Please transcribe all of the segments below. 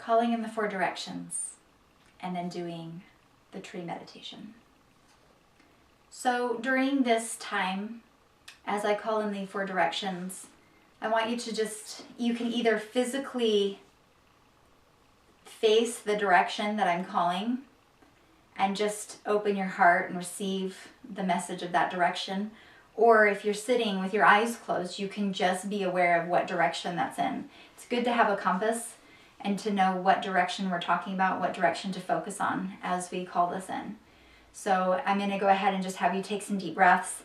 calling in the 4 directions, and then doing the tree meditation. So during this time, as I call in the 4 directions, I want you to you can either physically face the direction that I'm calling and just open your heart and receive the message of that direction. Or if you're sitting with your eyes closed, you can just be aware of what direction that's in. It's good to have a compass and to know what direction we're talking about, what direction to focus on as we call this in. So I'm going to go ahead and just have you take some deep breaths.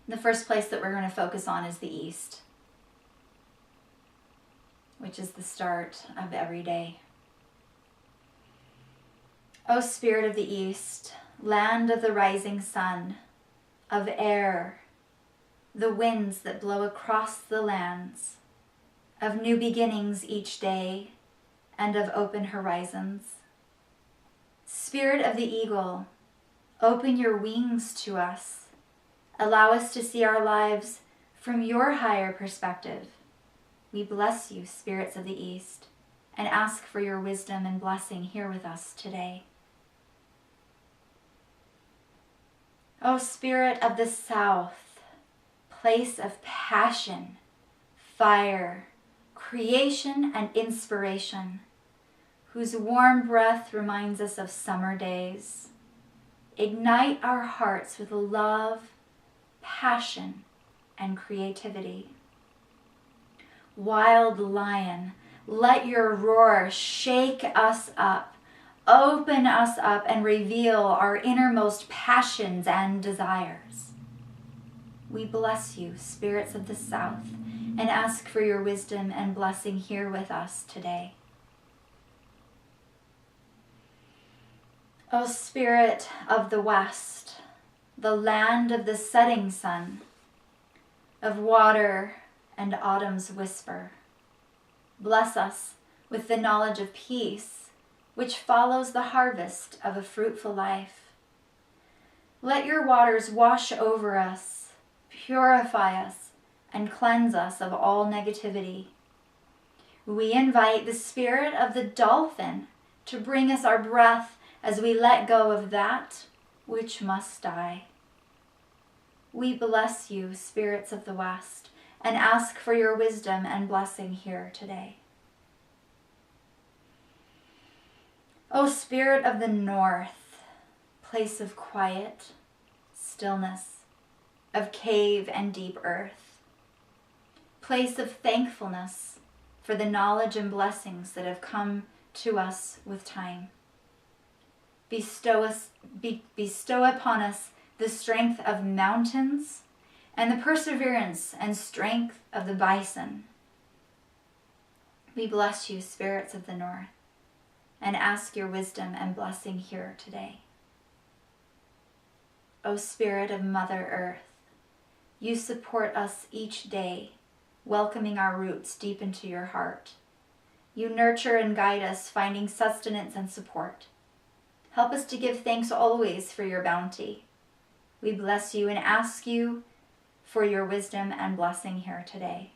The first place that we're going to focus on is the east, which is the start of every day. O Spirit of the East, land of the rising sun, of air, the winds that blow across the lands, of new beginnings each day, and of open horizons. Spirit of the eagle, open your wings to us. Allow us to see our lives from your higher perspective. We bless you, spirits of the East, and ask for your wisdom and blessing here with us today. O Spirit of the South, place of passion, fire, creation, and inspiration, whose warm breath reminds us of summer days. Ignite our hearts with love, passion, and creativity. Wild lion, let your roar shake us up, open us up, and reveal our innermost passions and desires. We bless you, spirits of the South, and ask for your wisdom and blessing here with us today. O Spirit of the West, the land of the setting sun, of water and autumn's whisper, bless us with the knowledge of peace, which follows the harvest of a fruitful life. Let your waters wash over us, purify us, and cleanse us of all negativity. We invite the spirit of the dolphin to bring us our breath as we let go of that which must die. We bless you, spirits of the West, and ask for your wisdom and blessing here today. O Spirit of the North, place of quiet, stillness, of cave and deep earth, place of thankfulness for the knowledge and blessings that have come to us with time. Bestow upon us the strength of mountains and the perseverance and strength of the bison. We bless you, spirits of the North, and ask your wisdom and blessing here today. O Spirit of Mother Earth, you support us each day, welcoming our roots deep into your heart. You nurture and guide us, finding sustenance and support. Help us to give thanks always for your bounty. We bless you and ask you for your wisdom and blessing here today.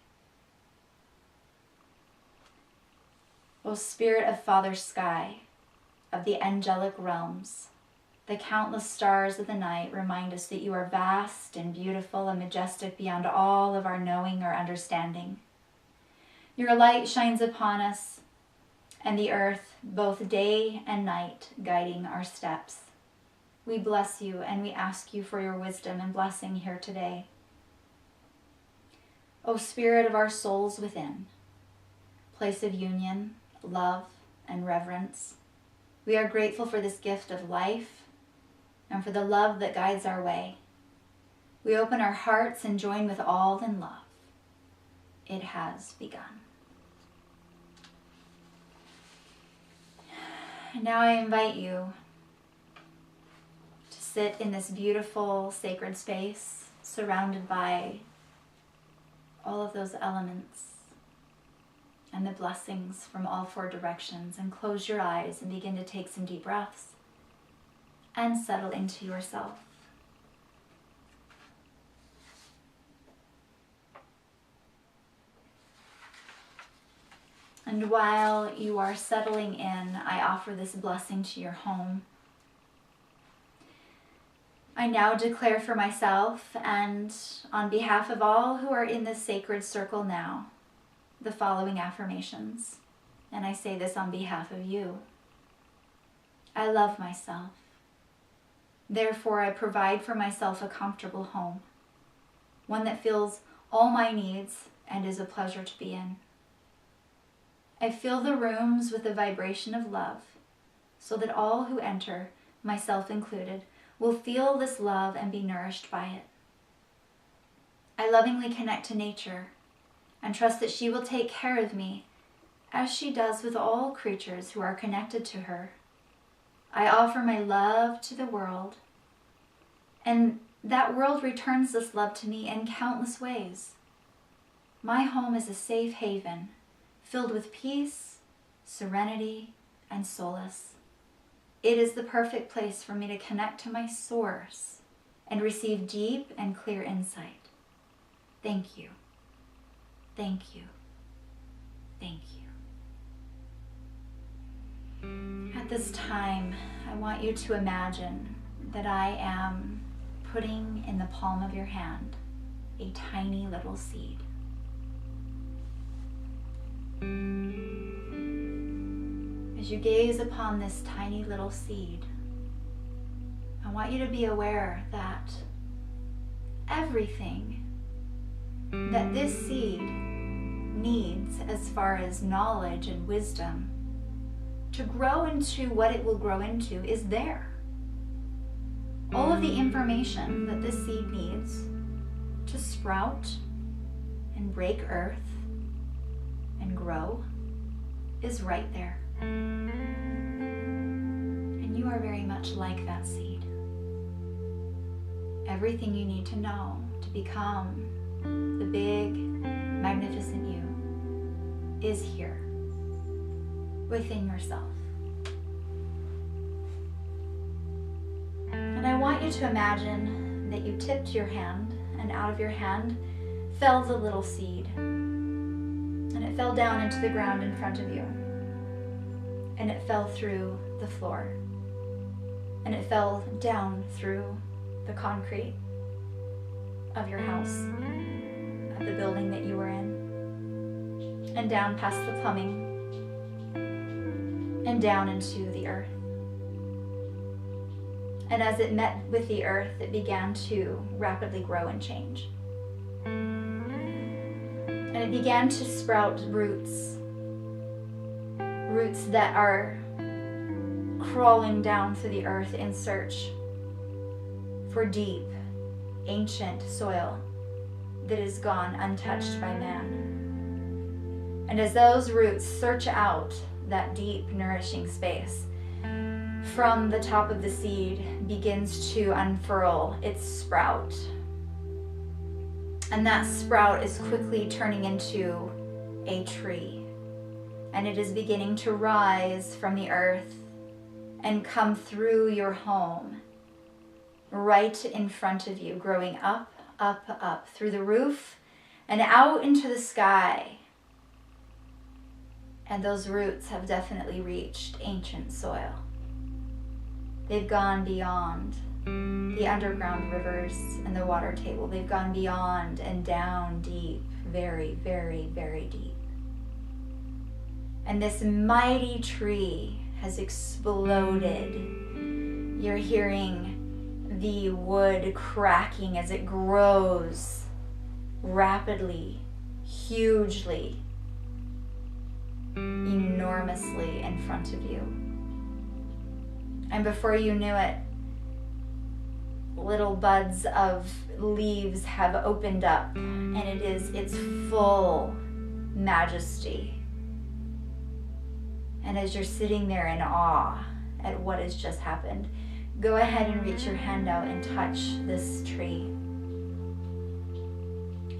O Spirit of Father Sky, of the angelic realms, the countless stars of the night remind us that you are vast and beautiful and majestic beyond all of our knowing or understanding. Your light shines upon us and the earth, both day and night, guiding our steps. We bless you and we ask you for your wisdom and blessing here today. O Spirit of our souls within, place of union, love, and reverence, we are grateful for this gift of life and for the love that guides our way. We open our hearts and join with all in love. It has begun. Now I invite you to sit in this beautiful sacred space surrounded by all of those elements and the blessings from all 4 directions, and close your eyes and begin to take some deep breaths and settle into yourself. And while you are settling in, I offer this blessing to your home. I now declare for myself and on behalf of all who are in this sacred circle now, the following affirmations. And I say this on behalf of you. I love myself. Therefore, I provide for myself a comfortable home, one that fills all my needs and is a pleasure to be in. I fill the rooms with the vibration of love, so that all who enter, myself included, will feel this love and be nourished by it. I lovingly connect to nature and trust that she will take care of me as she does with all creatures who are connected to her. I offer my love to the world, and that world returns this love to me in countless ways. My home is a safe haven, filled with peace, serenity, and solace. It is the perfect place for me to connect to my source and receive deep and clear insight. Thank you. Thank you. Thank you. At this time, I want you to imagine that I am putting in the palm of your hand a tiny little seed. As you gaze upon this tiny little seed, I want you to be aware that everything that this seed needs as far as knowledge and wisdom to grow into what it will grow into is there. All of the information that this seed needs to sprout and break earth and grow is right there. And you are very much like that seed. Everything you need to know to become the big, magnificent you is here within yourself. And I want you to imagine that you tipped your hand, and out of your hand fell the little seed. And it fell down into the ground in front of you. And it fell through the floor. And it fell down through the concrete of your house, of the building that you were in, and down past the plumbing, and down into the earth. And as it met with the earth, it began to rapidly grow and change. And it began to sprout roots that are crawling down through the earth in search for deep, ancient soil that is gone untouched by man. And as those roots search out that deep, nourishing space, from the top of the seed begins to unfurl its sprout. And that sprout is quickly turning into a tree. And it is beginning to rise from the earth and come through your home, right in front of you, growing up, up, up, through the roof and out into the sky. And those roots have definitely reached ancient soil. They've gone beyond the underground rivers and the water table. They've gone beyond and down deep, very, very, very deep. And this mighty tree has exploded. You're hearing the wood cracking as it grows rapidly, hugely, enormously in front of you. And before you knew it, little buds of leaves have opened up, and it is its full majesty. And as you're sitting there in awe at what has just happened, go ahead and reach your hand out and touch this tree.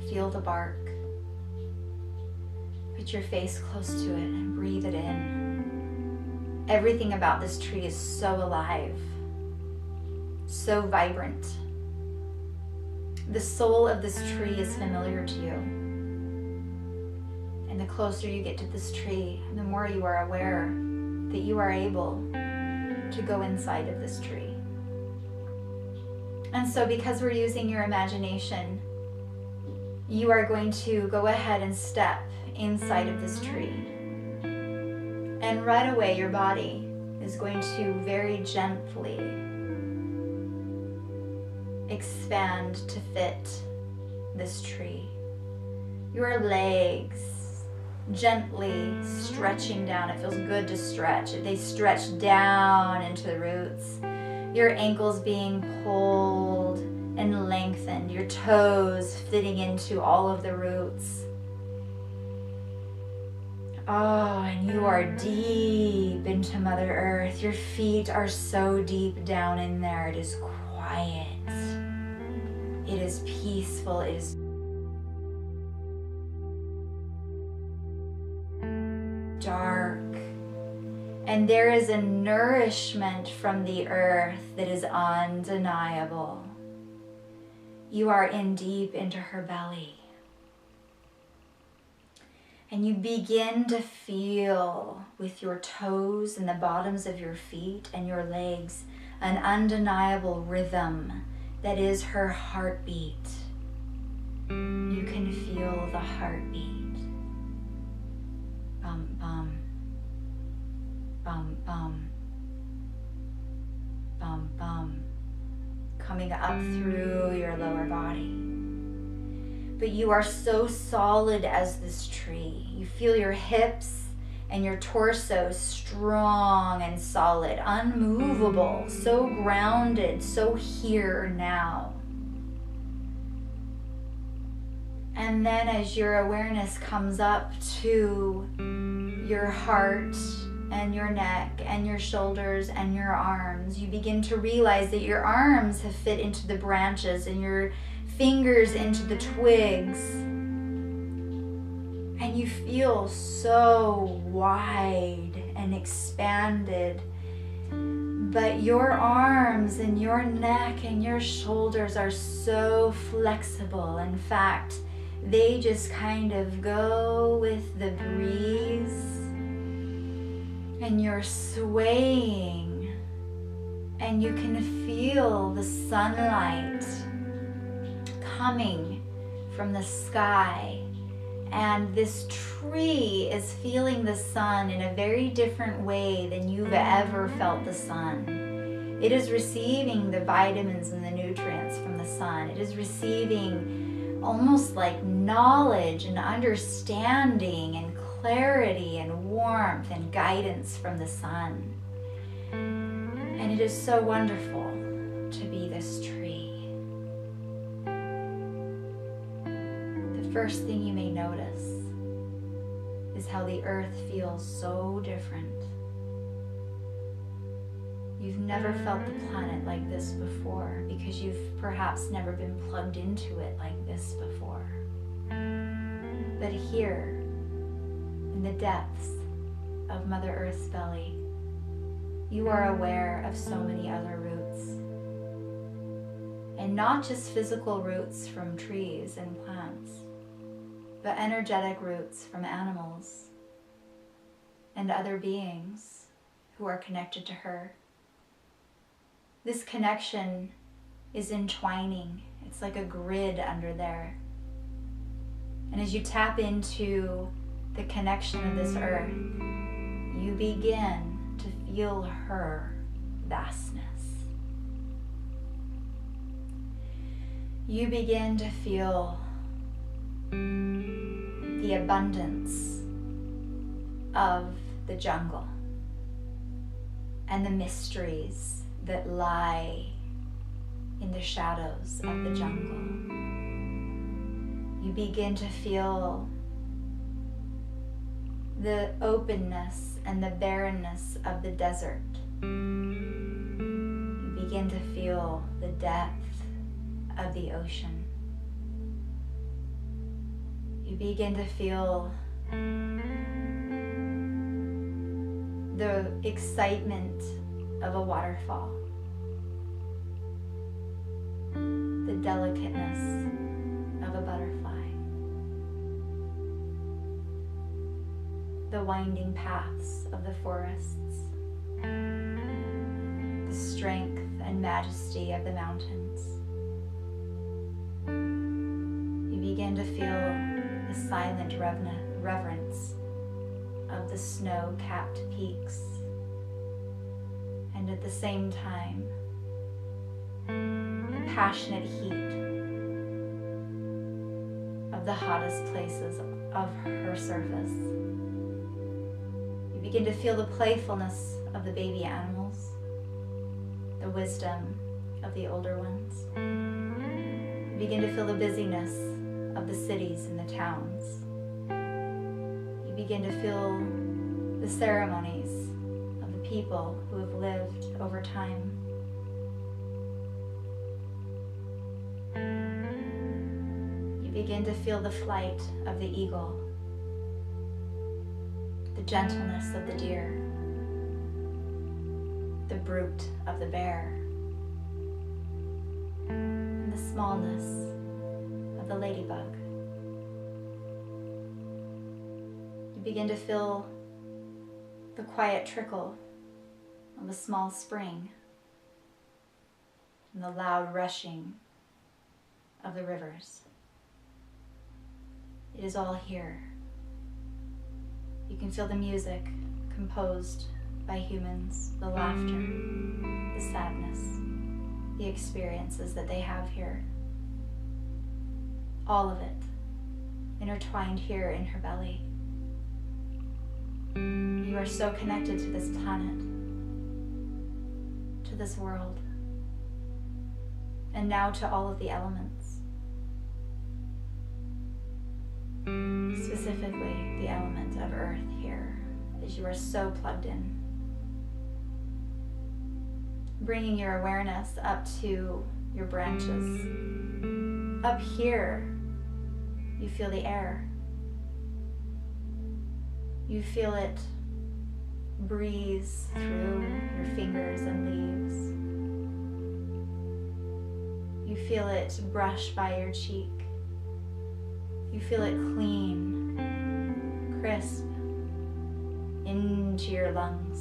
Feel the bark. Put your face close to it and breathe it in. Everything about this tree is so alive, so vibrant. The soul of this tree is familiar to you. And the closer you get to this tree, the more you are aware that you are able to go inside of this tree. And so because we're using your imagination, you are going to go ahead and step inside of this tree. And right away, your body is going to very gently expand to fit this tree. Your legs gently stretching down. It feels good to stretch. They stretch down into the roots. Your ankles being pulled and lengthened. Your toes fitting into all of the roots. Oh, and you are deep into Mother Earth. Your feet are so deep down in there. It is quiet. It is peaceful. It is dark. And there is a nourishment from the earth that is undeniable. You are in deep into her belly. And you begin to feel with your toes and the bottoms of your feet and your legs an undeniable rhythm that is her heartbeat. You can feel the heartbeat. Bum, bum. Bum, bum. Bum, bum. Coming up through your lower body. But you are so solid as this tree. You feel your hips and your torso strong and solid, unmovable, so grounded, so here now. And then as your awareness comes up to your heart and your neck and your shoulders and your arms, you begin to realize that your arms have fit into the branches and your fingers into the twigs, and you feel so wide and expanded. But your arms and your neck and your shoulders are so flexible. In fact, they just kind of go with the breeze, and you're swaying, and you can feel the sunlight coming from the sky, and this tree is feeling the sun in a very different way than you've ever felt the sun. It is receiving the vitamins and the nutrients from the sun. It is receiving almost like knowledge and understanding and clarity and warmth and guidance from the sun. And it is so wonderful to be this tree. First thing you may notice is how the earth feels so different. You've never felt the planet like this before because you've perhaps never been plugged into it like this before. But here, in the depths of Mother Earth's belly, you are aware of so many other roots. And not just physical roots from trees and plants, but energetic roots from animals and other beings who are connected to her. This connection is entwining. It's like a grid under there. And as you tap into the connection of this earth, you begin to feel her vastness. You begin to feel the abundance of the jungle and the mysteries that lie in the shadows of the jungle. You begin to feel the openness and the barrenness of the desert. You begin to feel the depth of the ocean. You begin to feel the excitement of a waterfall, the delicateness of a butterfly. the winding paths of the forests, the strength and majesty of the mountains. You begin to feel the silent reverence of the snow-capped peaks, and at the same time, the passionate heat of the hottest places of her surface. You begin to feel the playfulness of the baby animals, the wisdom of the older ones. You begin to feel the busyness of the cities and the towns. You begin to feel the ceremonies of the people who have lived over time. You begin to feel the flight of the eagle, the gentleness of the deer, the brute of the bear, and the smallness of the ladybug. You begin to feel the quiet trickle of a small spring and the loud rushing of the rivers. It is all here. You can feel the music composed by humans, the laughter, the sadness, the experiences that they have here. All of it intertwined here in her belly. You are so connected to this planet, to this world, and now to all of the elements. Specifically, the element of earth here, as you are so plugged in. Bringing your awareness up to your branches. Up here, you feel the air. You feel it breeze through your fingers and leaves. You feel it brush by your cheek. You feel it clean, crisp, into your lungs.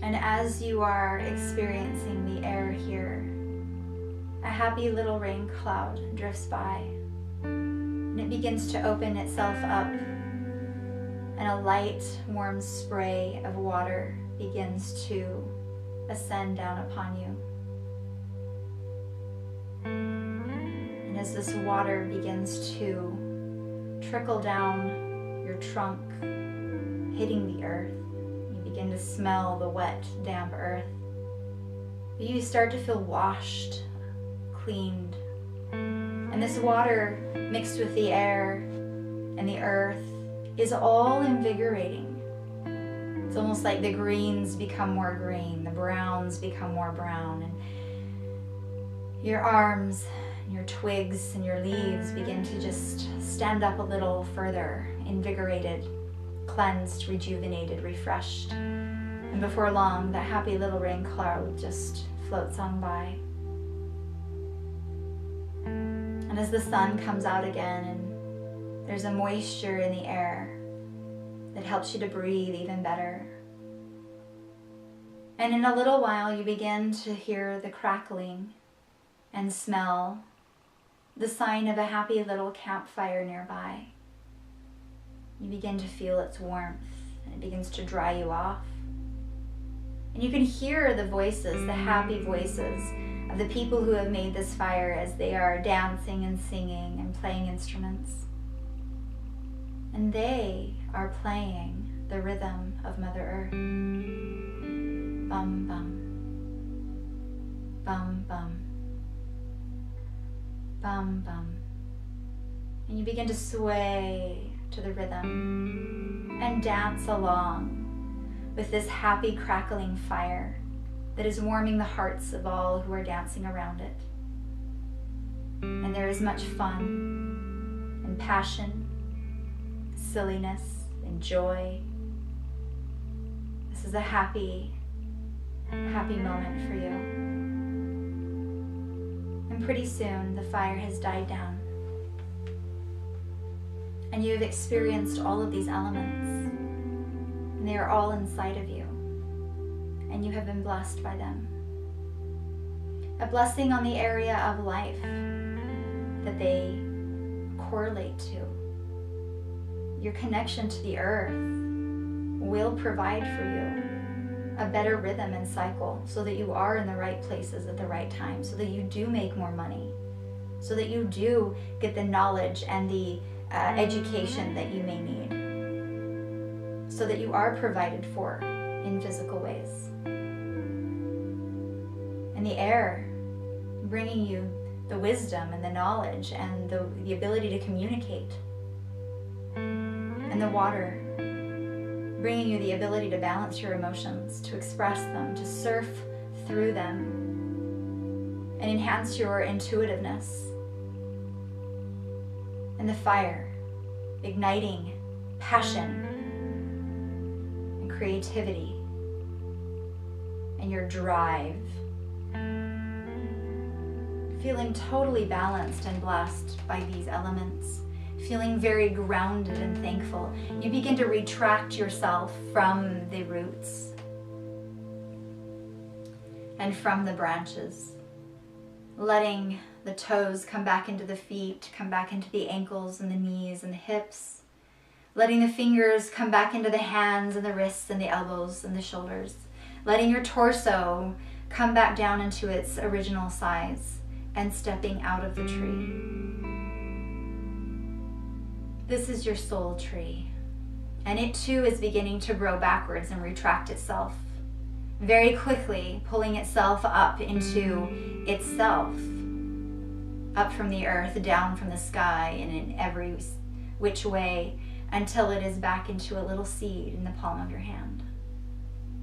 And as you are experiencing the air here, a happy little rain cloud drifts by, and it begins to open itself up, and a light, warm spray of water begins to ascend down upon you. And as this water begins to trickle down your trunk, hitting the earth, you begin to smell the wet, damp earth. You start to feel washed, cleaned. And this water mixed with the air and the earth is all invigorating. It's almost like the greens become more green, the browns become more brown, and your arms, your twigs, and your leaves begin to just stand up a little further, invigorated, cleansed, rejuvenated, refreshed. And before long, that happy little rain cloud just floats on by. And as the sun comes out again, and there's a moisture in the air that helps you to breathe even better. And in a little while, you begin to hear the crackling and smell the sign of a happy little campfire nearby. You begin to feel its warmth, and it begins to dry you off. And you can hear the voices, the happy voices of the people who have made this fire as they are dancing and singing and playing instruments. And they are playing the rhythm of Mother Earth. Bum, bum. Bum, bum. Bum, bum. And you begin to sway to the rhythm and dance along with this happy crackling fire that is warming the hearts of all who are dancing around it. And there is much fun and passion, silliness and joy. This is a happy moment for you. And pretty soon the fire has died down. And you have experienced all of these elements. And they are all inside of you. And you have been blessed by them. A blessing on the area of life that they correlate to. Your connection to the earth will provide for you a better rhythm and cycle so that you are in the right places at the right time, so that you do make more money, so that you do get the knowledge and the education that you may need, so that you are provided for in physical ways. And the air bringing you the wisdom and the knowledge and the ability to communicate. And the water bringing you the ability to balance your emotions, to express them, to surf through them, and enhance your intuitiveness. And the fire igniting passion and creativity and your drive. Feeling totally balanced and blessed by these elements. Feeling very grounded and thankful. You begin to retract yourself from the roots and from the branches. Letting the toes come back into the feet, come back into the ankles and the knees and the hips. Letting the fingers come back into the hands and the wrists and the elbows and the shoulders. Letting your torso come back down into its original size and stepping out of the tree. This is your soul tree, and it too is beginning to grow backwards and retract itself, very quickly pulling itself up into itself, up from the earth, down from the sky, and in every which way, until it is back into a little seed in the palm of your hand.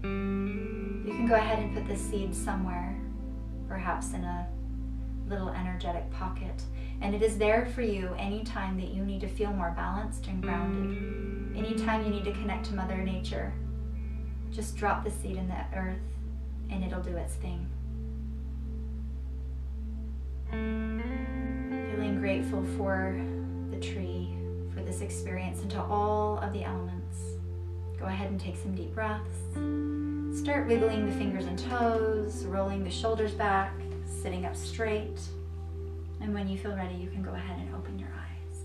You can go ahead and put the seed somewhere, perhaps in a little energetic pocket. And it is there for you anytime that you need to feel more balanced and grounded. Anytime you need to connect to Mother Nature, just drop the seed in the earth and it'll do its thing. Feeling grateful for the tree, for this experience, and to all of the elements. Go ahead and take some deep breaths. Start wiggling the fingers and toes, rolling the shoulders back, sitting up straight. And when you feel ready, you can go ahead and open your eyes.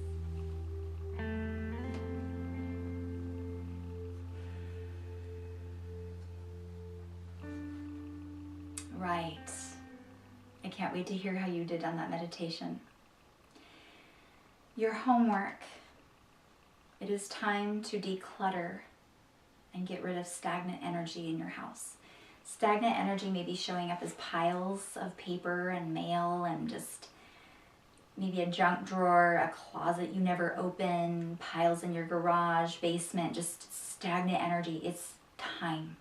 Right. I can't wait to hear how you did on that meditation. Your homework. It is time to declutter and get rid of stagnant energy in your house. Stagnant energy may be showing up as piles of paper and mail and just maybe a junk drawer, a closet you never open, piles in your garage, basement, just stagnant energy. It's time.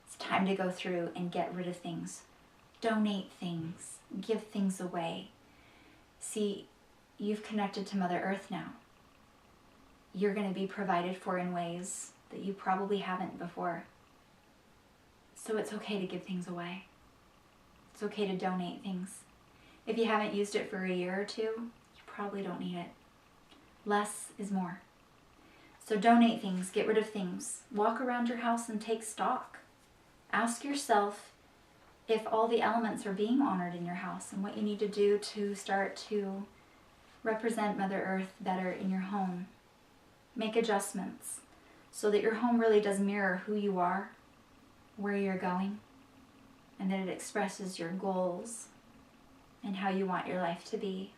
It's time to go through and get rid of things. Donate things. Give things away. See, you've connected to Mother Earth now. You're going to be provided for in ways that you probably haven't before. So it's okay to give things away. It's okay to donate things. If you haven't used it for a year or two, you probably don't need it. Less is more. So donate things, get rid of things. Walk around your house and take stock. Ask yourself if all the elements are being honored in your house and what you need to do to start to represent Mother Earth better in your home. Make adjustments so that your home really does mirror who you are, where you're going, and that it expresses your goals and how you want your life to be.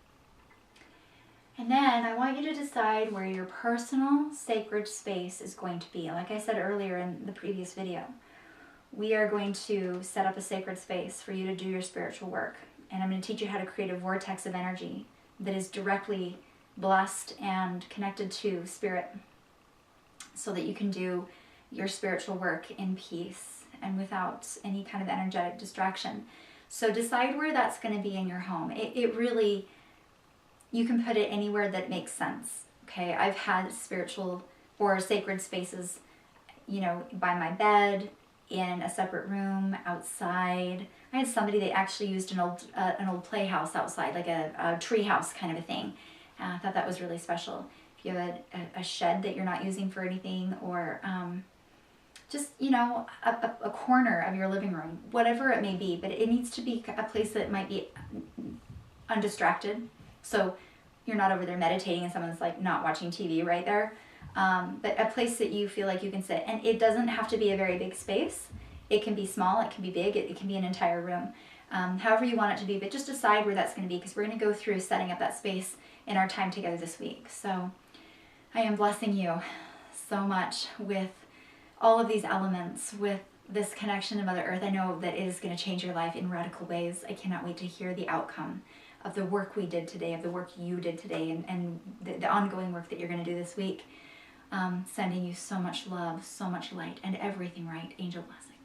And then I want you to decide where your personal sacred space is going to be. Like I said earlier in the previous video, we are going to set up a sacred space for you to do your spiritual work. And I'm going to teach you how to create a vortex of energy that is directly blessed and connected to spirit so that you can do your spiritual work in peace and without any kind of energetic distraction. So decide where that's going to be in your home. It really, you can put it anywhere that makes sense. Okay, I've had spiritual or sacred spaces, you know, by my bed, in a separate room, outside. I had somebody that actually used an old playhouse outside, like a tree house kind of a thing. I thought that was really special. If you have a shed that you're not using for anything, or just, a corner of your living room, whatever it may be, but it needs to be a place that might be undistracted. So you're not over there meditating and someone's like not watching TV right there. But a place that you feel like you can sit. And it doesn't have to be a very big space. It can be small, it can be big, it can be an entire room. However you want it to be, but just decide where that's going to be, because we're going to go through setting up that space in our time together this week. So I am blessing you so much with all of these elements, with this connection to Mother Earth. I know that it is going to change your life in radical ways. I cannot wait to hear the outcome of the work we did today, of the work you did today, and the ongoing work that you're going to do this week. Sending you so much love, so much light, and everything right. Angel blessing.